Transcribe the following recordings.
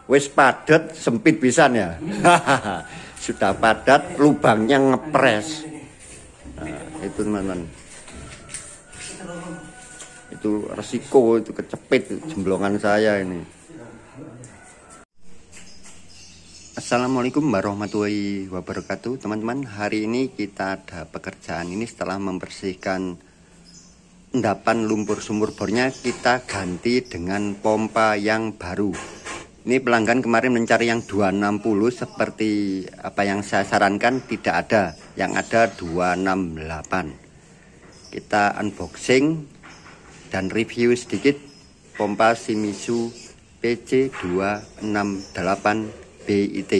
Wis padat, sempit pisan ya. Sudah padat, lubangnya ngepres. Nah, itu teman-teman. Itu resiko, itu kecepit jemblongan saya ini. Assalamualaikum warahmatullahi wabarakatuh teman-teman. Hari ini kita ada pekerjaan ini setelah membersihkan endapan lumpur sumur bornya, kita ganti dengan pompa yang baru. Ini pelanggan kemarin mencari yang 260 seperti apa yang saya sarankan, tidak ada. Yang ada 268. Kita unboxing dan review sedikit pompa Shimizu PC268BIT.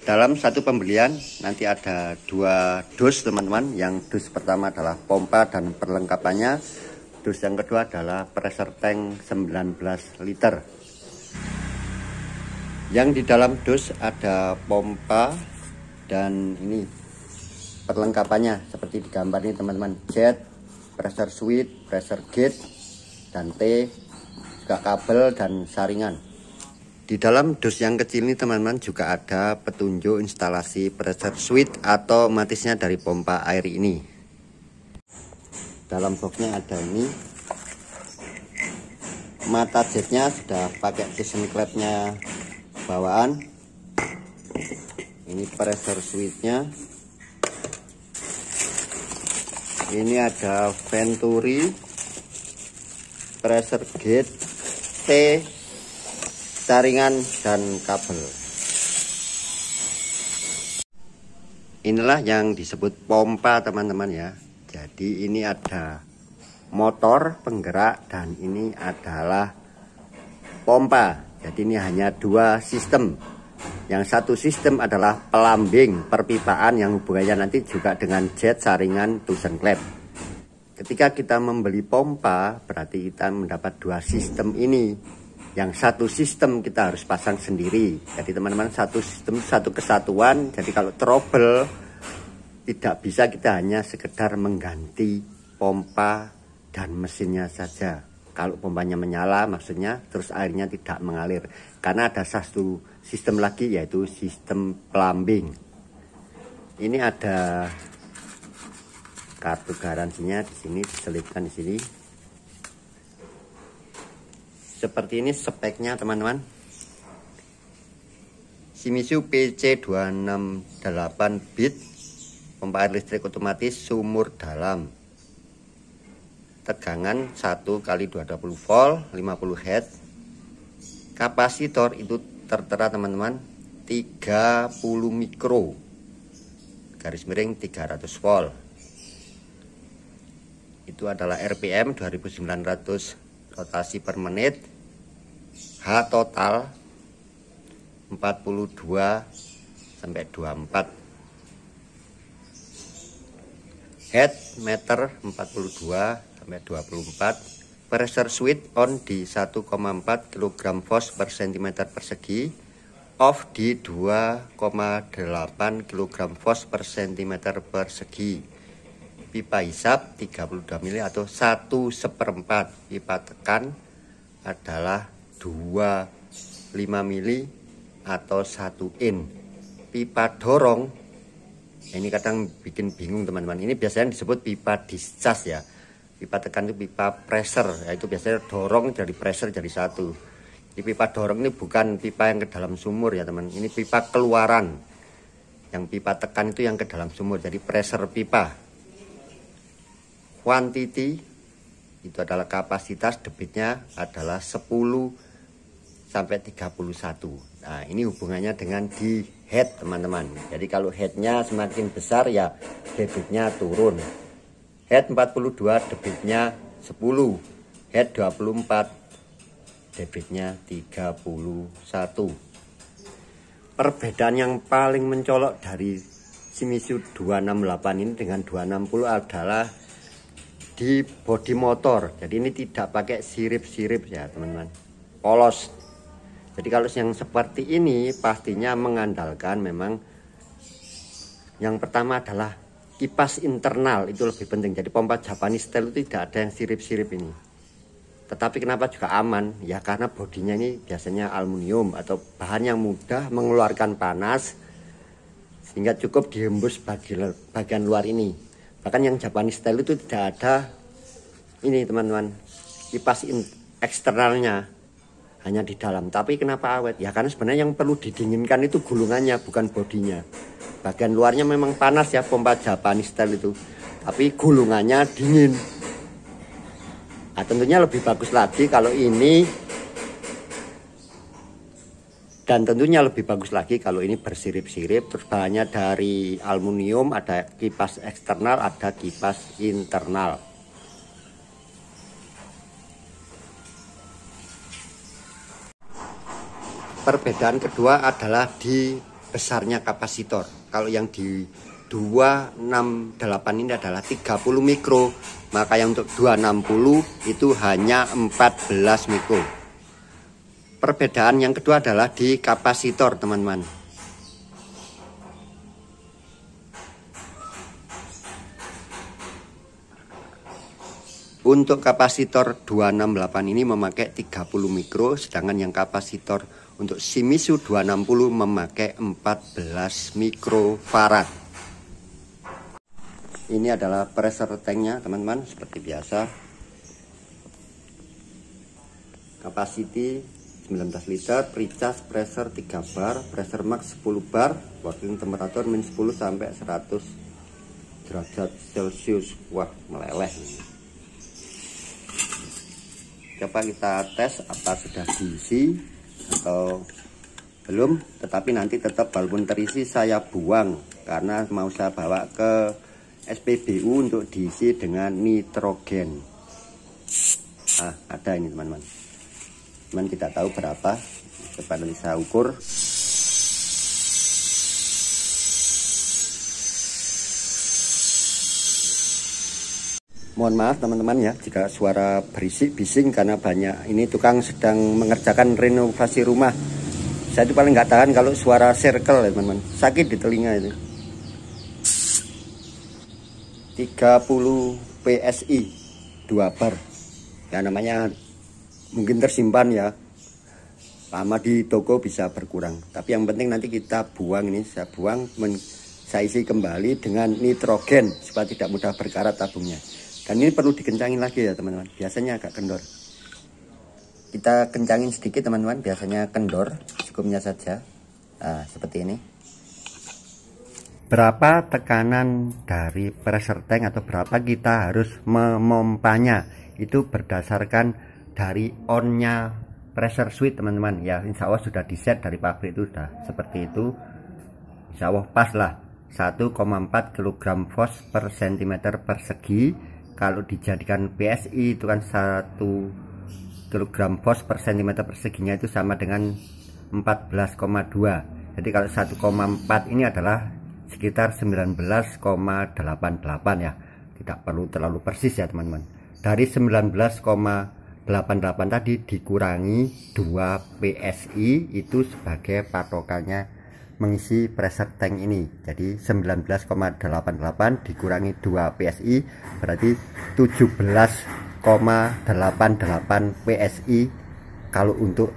Dalam satu pembelian nanti ada 2 dus teman-teman. Yang dus pertama adalah pompa dan perlengkapannya. Dus yang kedua adalah pressure tank 19 liter. Yang di dalam dus ada pompa dan ini perlengkapannya seperti di gambar ini teman-teman. Jet, pressure switch, pressure gauge, dan T, juga kabel dan saringan. Di dalam dus yang kecil ini teman-teman juga ada petunjuk instalasi pressure switch atau otomatisnya dari pompa air ini. Dalam boxnya ada ini, mata jetnya sudah pakai Thyssen klepnya bawaan. Ini pressure switchnya. Ini ada Venturi, pressure gauge, T, saringan dan kabel. Inilah yang disebut pompa teman-teman ya. Jadi ini ada motor penggerak dan ini adalah pompa. Jadi ini hanya 2 sistem. Yang satu sistem adalah pelambing perpipaan yang hubungannya nanti juga dengan jet, saringan, Thyssen klep. Ketika kita membeli pompa berarti kita mendapat 2 sistem ini. Yang satu sistem kita harus pasang sendiri. Jadi teman-teman, satu sistem satu kesatuan. Jadi kalau trouble tidak bisa kita hanya sekedar mengganti pompa dan mesinnya saja. Kalau pompanya menyala maksudnya terus airnya tidak mengalir. Karena ada satu sistem lagi yaitu sistem plumbing. Ini ada kartu garansinya di sini, diselipkan di ssini. Seperti ini speknya teman-teman. Shimizu PC268BIT. Pompa air listrik otomatis sumur dalam. Tegangan 1x220 volt, 50 Hz. Kapasitor itu tertera teman-teman 30 mikro. Garis miring 300 volt. Itu adalah RPM 2900 rotasi per menit. H total 42 sampai 24. Head meter 42 sampai 24. Pressure switch on di 1,4 kg Fos per cm persegi. Off di 2,8 kg Fos per cm persegi. Pipa hisap 32 mili atau 1/4. Pipa tekan adalah 25 mili atau 1 in. Pipa dorong ini kadang bikin bingung teman-teman. Ini biasanya disebut pipa discharge ya. Pipa tekan itu pipa pressure, yaitu biasanya dorong dari pressure jadi satu. Di pipa dorong ini bukan pipa yang ke dalam sumur ya teman. Ini pipa keluaran. Yang pipa tekan itu yang ke dalam sumur, jadi pressure pipa. Quantity itu adalah kapasitas, debitnya adalah 10 sampai 31. Nah, ini hubungannya dengan di head teman-teman. Jadi kalau headnya semakin besar ya debitnya turun. Head 42 debitnya 10. Head 24 debitnya 31. Perbedaan yang paling mencolok dari Shimizu 268 ini dengan 260 adalah di bodi motor. Jadi ini tidak pakai sirip-sirip ya teman-teman, polos. Jadi kalau yang seperti ini pastinya mengandalkan memang yang pertama adalah kipas internal, itu lebih penting. Jadi pompa Japanese style itu tidak ada yang sirip-sirip ini. Tetapi kenapa juga aman? Ya karena bodinya ini biasanya aluminium atau bahan yang mudah mengeluarkan panas, sehingga cukup dihembus bagian luar ini. Bahkan yang Japanese style itu tidak ada ini teman-teman, kipas eksternalnya, hanya di dalam. Tapi kenapa awet? Ya karena sebenarnya yang perlu didinginkan itu gulungannya, bukan bodinya. Bagian luarnya memang panas ya, pompa Japanese style itu, tapi gulungannya dingin. Nah, tentunya lebih bagus lagi kalau ini, dan tentunya lebih bagus lagi kalau ini bersirip-sirip, terus bahannya dari aluminium, ada kipas eksternal, ada kipas internal. Perbedaan kedua adalah di besarnya kapasitor. Kalau yang di 268 ini adalah 30 mikro, maka yang untuk 260 itu hanya 14 mikro. Perbedaan yang kedua adalah di kapasitor, teman-teman. Untuk kapasitor 268 ini memakai 30 mikro, sedangkan yang kapasitor untuk Shimizu 260 memakai 14 mikrofarad. Ini adalah pressure tanknya, teman-teman, seperti biasa. Capacity 19 liter, precharge pressure 3 bar, pressure max 10 bar, working temperature min 10 sampai 100 derajat Celcius. Wah, meleleh. Coba kita tes apa sudah diisi atau belum, tetapi nanti tetap walaupun terisi saya buang karena mau saya bawa ke SPBU untuk diisi dengan nitrogen. Ada ini teman-teman, cuman tidak tahu berapa. Coba nanti saya ukur. Mohon maaf teman-teman ya jika suara berisik bising, karena banyak ini tukang sedang mengerjakan renovasi rumah. Saya itu paling nggak tahan kalau suara circle ya teman-teman, sakit di telinga itu. 30 PSI 2 bar ya, namanya mungkin tersimpan ya, lama di toko bisa berkurang, tapi yang penting nanti kita buang. Ini saya buang, saya isi kembali dengan nitrogen supaya tidak mudah berkarat tabungnya. Dan ini perlu dikencangin lagi ya teman-teman, biasanya agak kendor. Kita kencangin sedikit teman-teman, biasanya kendor, cukupnya saja. Nah, seperti ini. Berapa tekanan dari pressure tank atau berapa kita harus memompanya itu berdasarkan dari on-nya pressure switch teman-teman ya. Insya Allah sudah di set dari pabrik, itu sudah seperti itu. Insya Allah pas lah, 1,4 kg fos per cm persegi. Kalau dijadikan PSI itu kan 1 kg fos per cm perseginya itu sama dengan 14,2. Jadi kalau 1,4 ini adalah sekitar 19,88 ya, tidak perlu terlalu persis ya teman-teman. Dari 19,88 tadi dikurangi 2 PSI itu sebagai patokannya mengisi pressure tank ini. Jadi 19,88 dikurangi 2 PSI berarti 17,88 PSI kalau untuk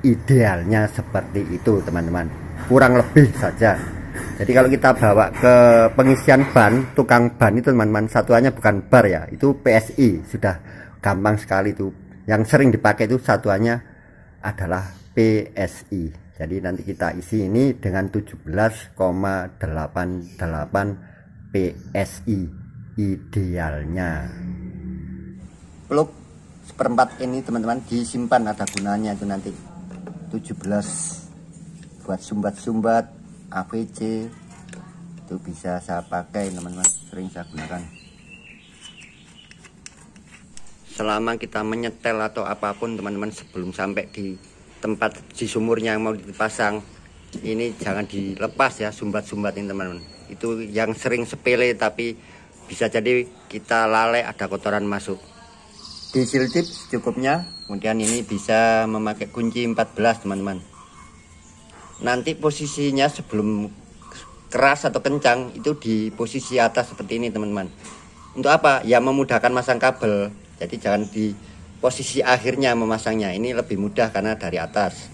idealnya seperti itu teman-teman, kurang lebih saja. Jadi kalau kita bawa ke pengisian ban, tukang ban itu teman-teman, satuannya bukan bar ya, itu PSI, sudah gampang sekali itu. Yang sering dipakai itu satuannya adalah PSI. Jadi nanti kita isi ini dengan 17,88 PSI idealnya. Plug seperempat ini teman-teman disimpan, ada gunanya itu nanti. 17 buat sumbat-sumbat AVC itu bisa saya pakai teman-teman, sering saya gunakan. Selama kita menyetel atau apapun teman-teman, sebelum sampai di tempat di sumurnya yang mau dipasang, ini jangan dilepas ya sumbat-sumbat ini teman-teman. Itu yang sering sepele tapi bisa jadi kita lalai ada kotoran masuk. Di seal tip secukupnya, kemudian ini bisa memakai kunci 14 teman-teman. Nanti posisinya sebelum keras atau kencang itu di posisi atas seperti ini teman-teman. Untuk apa? Ya memudahkan masang kabel. Jadi jangan di posisi akhirnya memasangnya ini lebih mudah karena dari atas.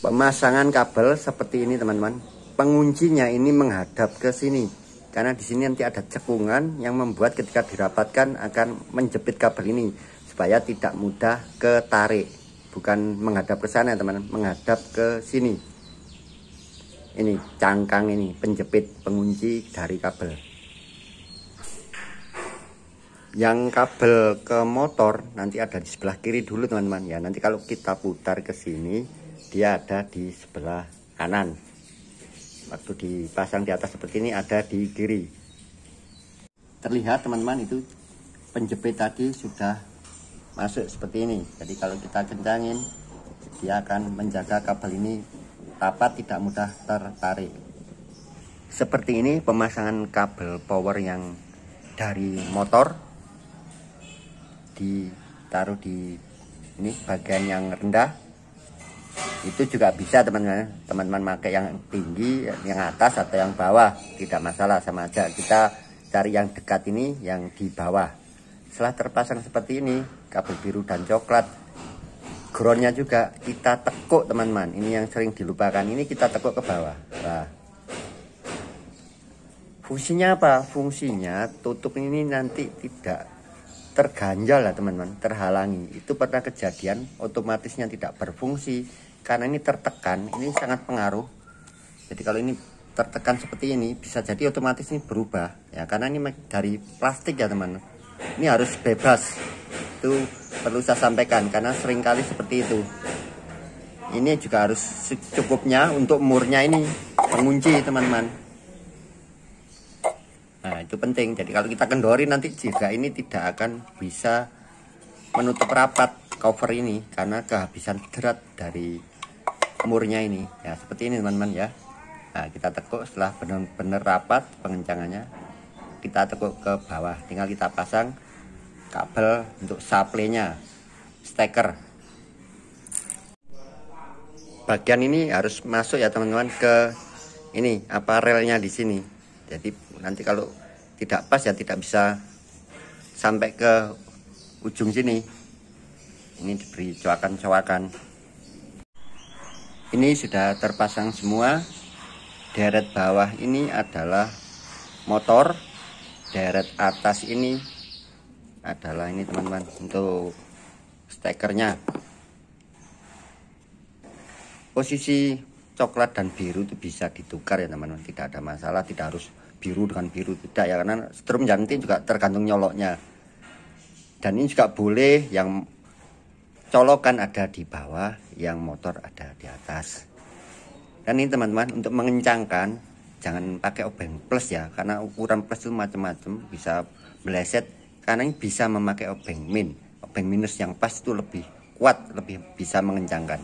Pemasangan kabel seperti ini teman-teman. Penguncinya ini menghadap ke sini karena di sini nanti ada cekungan yang membuat ketika dirapatkan akan menjepit kabel ini supaya tidak mudah ketarik. Bukan menghadap ke sana teman-teman, menghadap ke sini. Ini cangkang ini penjepit pengunci dari kabel. Yang kabel ke motor nanti ada di sebelah kiri dulu teman-teman ya. Nanti kalau kita putar ke sini dia ada di sebelah kanan. Waktu dipasang di atas seperti ini ada di kiri. Terlihat teman-teman itu penjepit tadi sudah masuk seperti ini. Jadi kalau kita kencangin dia akan menjaga kabel ini rapat, tidak mudah tertarik. Seperti ini pemasangan kabel power yang dari motor. Ditaruh di ini bagian yang rendah. Itu juga bisa teman-teman pakai yang tinggi, yang atas atau yang bawah, tidak masalah, sama aja. Kita cari yang dekat ini, yang di bawah. Setelah terpasang seperti ini kabel biru dan coklat, groundnya juga kita tekuk teman-teman. Ini yang sering dilupakan, ini kita tekuk ke bawah. Nah, fungsinya apa? Fungsinya tutup ini nanti tidak terganjal lah teman-teman, terhalangi. Itu pernah kejadian otomatisnya tidak berfungsi karena ini tertekan. Ini sangat pengaruh. Jadi kalau ini tertekan seperti ini bisa jadi otomatis ini berubah ya, karena ini dari plastik ya teman-teman. Ini harus bebas, itu perlu saya sampaikan karena seringkali seperti itu. Ini juga harus secukupnya untuk murnya ini pengunci teman-teman. Nah itu penting. Jadi kalau kita kendori nanti jika ini tidak akan bisa menutup rapat cover ini karena kehabisan berat dari murnya ini ya, seperti ini teman-teman ya. Nah kita tekuk setelah benar-benar rapat pengencangannya, kita tekuk ke bawah, tinggal kita pasang kabel untuk supply-nya, steker. Bagian ini harus masuk ya teman-teman ke ini apa relnya di sini. Jadi nanti kalau tidak pas ya tidak bisa sampai ke ujung sini. Ini diberi coakan-coakan. Ini sudah terpasang semua. Deret bawah ini adalah motor, deret atas ini adalah ini teman-teman untuk stekernya. Posisi coklat dan biru itu bisa ditukar ya teman-teman, tidak ada masalah. Tidak harus biru dengan biru, tidak ya, karena strum nanti juga tergantung nyoloknya. Dan ini juga boleh yang colokan ada di bawah, yang motor ada di atas. Dan ini teman-teman untuk mengencangkan jangan pakai obeng plus ya, karena ukuran plus itu macam-macam, bisa meleset. Karena ini bisa memakai obeng min, obeng minus yang pas itu lebih kuat, lebih bisa mengencangkan.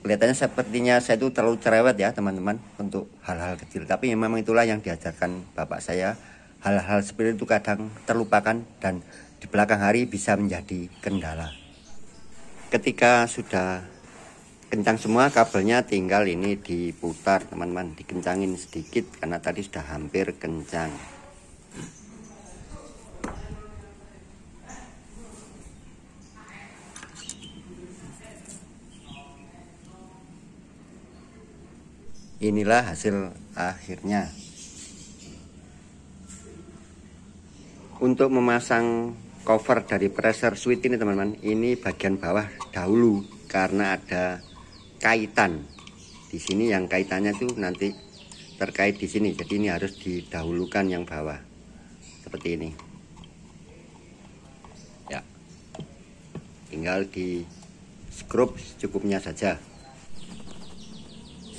Kelihatannya sepertinya saya itu terlalu cerewet ya teman-teman untuk hal-hal kecil, tapi memang itulah yang diajarkan bapak saya. Hal-hal seperti itu kadang terlupakan dan di belakang hari bisa menjadi kendala. Ketika sudah kencang semua kabelnya, tinggal ini diputar teman-teman, dikencangin sedikit karena tadi sudah hampir kencang. Inilah hasil akhirnya. Untuk memasang cover dari pressure switch ini teman-teman, ini bagian bawah dahulu karena ada kaitan di sini, yang kaitannya tuh nanti terkait di sini. Jadi ini harus didahulukan yang bawah seperti ini ya, tinggal di skrup secukupnya saja.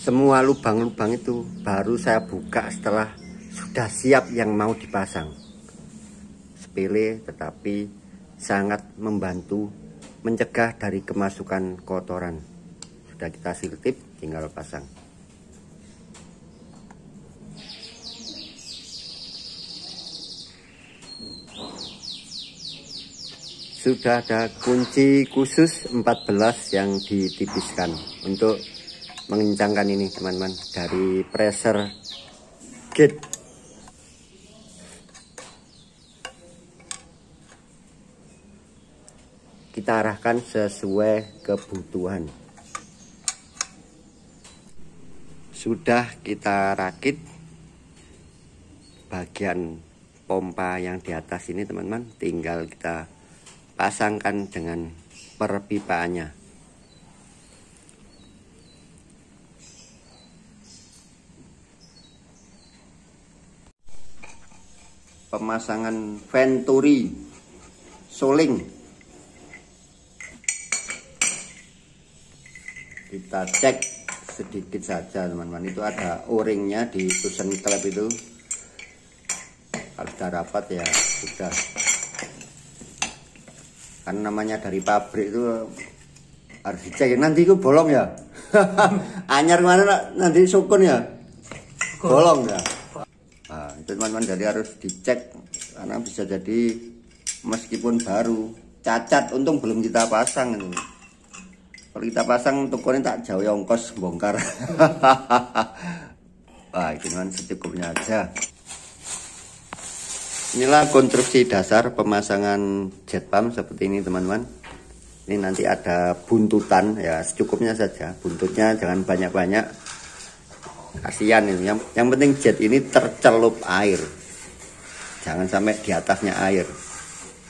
Semua lubang-lubang itu baru saya buka setelah sudah siap yang mau dipasang. Sepele tetapi sangat membantu mencegah dari kemasukan kotoran. Sudah kita siltip, tinggal pasang. Sudah ada kunci khusus 14 yang ditipiskan untuk mengencangkan ini teman-teman dari pressure gate. kita arahkan sesuai kebutuhan. Sudah kita rakit bagian pompa yang di atas ini teman-teman, tinggal kita pasangkan dengan perpipaannya. Pemasangan Venturi Soling, kita cek sedikit saja teman-teman. Itu ada o-ringnya di tusen klep itu, kalau sudah rapat ya sudah, kan namanya dari pabrik itu harus dicek. Nanti itu bolong ya. Anyar mana nanti sukun ya, bolong ya. Nah, itu teman-teman, jadi harus dicek karena bisa jadi meskipun baru cacat. Untung belum kita pasang itu. Kalau kita pasang tokonya tak jauh ongkos bongkar. Wah, itu teman secukupnya aja. Inilah konstruksi dasar pemasangan jet pump seperti ini teman-teman. Ini nanti ada buntutan ya, secukupnya saja. Buntutnya jangan banyak-banyak. Kasihan ini. Yang penting jet ini tercelup air. Jangan sampai di atasnya air.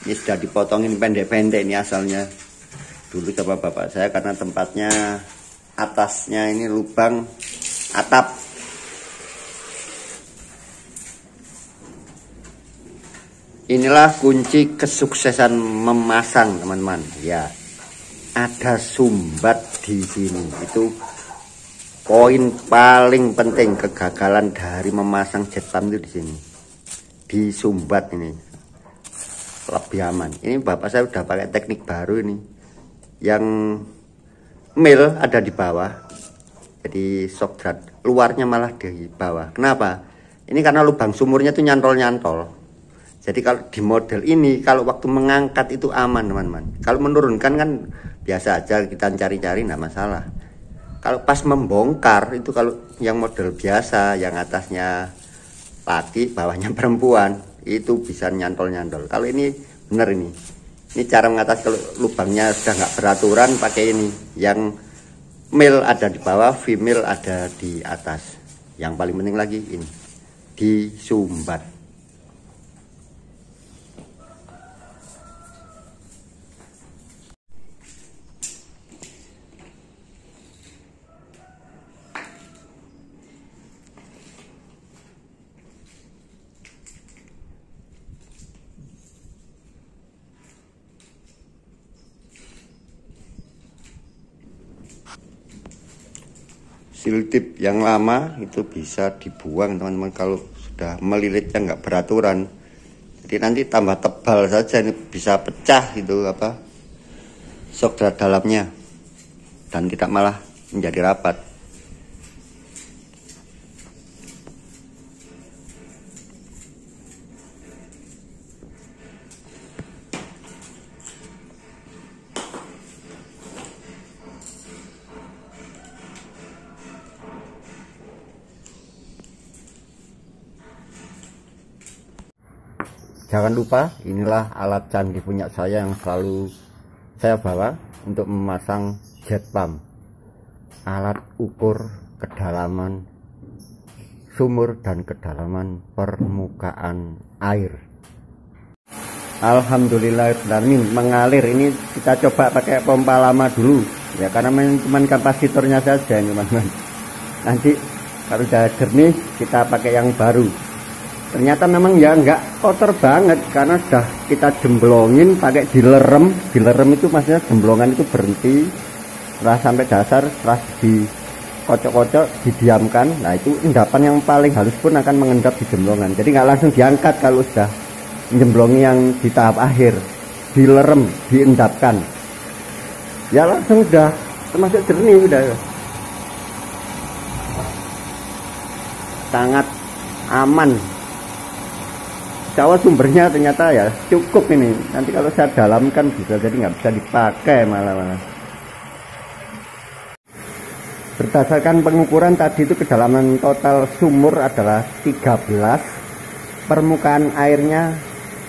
Ini sudah dipotongin pendek-pendek ini asalnya. Dulu coba bapak saya, karena tempatnya atasnya ini lubang atap. Inilah kunci kesuksesan memasang teman-teman. Ya, ada sumbat di sini. Itu poin paling penting kegagalan dari memasang jet pump itu di sini. Di sumbat ini lebih aman. Ini bapak saya udah pakai teknik baru ini. Yang mil ada di bawah, jadi shock drat luarnya malah di bawah. Kenapa? Ini karena lubang sumurnya itu nyantol-nyantol. Jadi kalau di model ini, kalau waktu mengangkat itu aman teman-teman. Kalau menurunkan kan biasa aja, kita cari-cari nggak masalah. Kalau pas membongkar itu, kalau yang model biasa, yang atasnya laki, bawahnya perempuan, itu bisa nyantol-nyantol. Kalau ini bener ini cara mengatasi kalau lubangnya sudah nggak beraturan, pakai ini. Yang male ada di bawah, female ada di atas. Yang paling penting lagi ini, disumbat. Siltip yang lama itu bisa dibuang teman-teman kalau sudah melilitnya nggak beraturan. Jadi nanti tambah tebal saja, ini bisa pecah itu apa shock drat dalamnya, dan tidak malah menjadi rapat. Jangan lupa, inilah alat canggih punya saya yang selalu saya bawa untuk memasang jet pump. Alat ukur kedalaman sumur dan kedalaman permukaan air. Alhamdulillah mengalir. Ini kita coba pakai pompa lama dulu ya, karena cuma kapasitornya saja ini teman-teman. Nanti kalau sudah jernih kita pakai yang baru. Ternyata memang ya nggak kotor banget, karena sudah kita jemblongin pakai dilerem. Dilerem itu maksudnya jemblongan itu berhenti setelah sampai dasar, setelah dikocok-kocok, didiamkan. Nah itu endapan yang paling halus pun akan mengendap di jemblongan. Jadi nggak langsung diangkat kalau sudah menjemblongi yang di tahap akhir. Dilerem, diendapkan. Ya langsung udah termasuk jernih udah. Sangat aman. Jawa sumbernya ternyata ya cukup ini. Nanti kalau saya dalamkan bisa jadi nggak bisa dipakai malah. Berdasarkan pengukuran tadi itu kedalaman total sumur adalah 13, permukaan airnya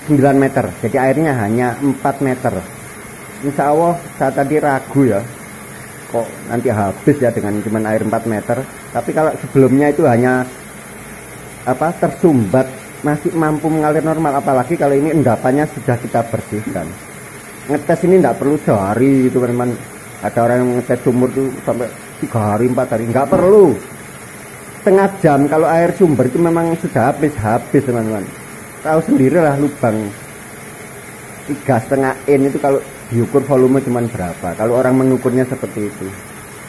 9 meter. Jadi airnya hanya 4 meter. insya Allah saya tadi ragu ya, kok nanti habis ya dengan cuma air 4 meter. Tapi kalau sebelumnya itu hanya tersumbat, masih mampu mengalir normal, apalagi kalau ini endapannya sudah kita bersihkan. Ngetes ini tidak perlu sehari itu teman-teman. Ada orang yang ngetes sumur itu sampai 3 hari 4 hari, nggak perlu. Setengah jam kalau air sumber itu memang sudah habis teman-teman. Tahu sendirilah lubang 3,5 in itu kalau diukur volume cuman berapa. Kalau orang mengukurnya seperti itu,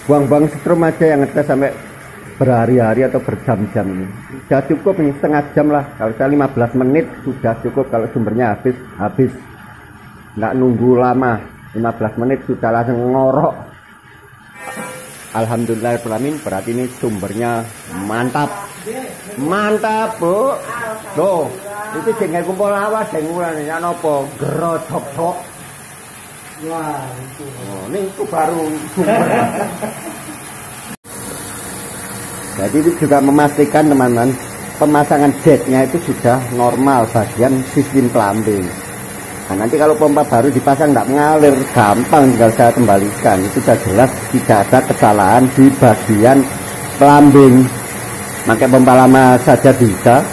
buang-buang setrum aja yang ngetes sampai berhari-hari atau berjam-jam ini sudah cukup. Ini setengah jam lah, kalau saya 15 menit sudah cukup. Kalau sumbernya habis nggak nunggu lama, 15 menit sudah langsung ngorok. Alhamdulillahirrahmanirrahim, berarti ini sumbernya mantap Bu. Tuh itu jenenge kumpul awas dengulan ya nopo gerocok. Wah itu. Oh, ini itu baru sumber. Jadi itu juga memastikan teman-teman, pemasangan jetnya itu sudah normal bagian sistem plumbing. Nah, nanti kalau pompa baru dipasang tidak mengalir, gampang tinggal saya kembalikan. Itu sudah jelas tidak ada kesalahan di bagian plumbing. Pakai pompa lama saja bisa.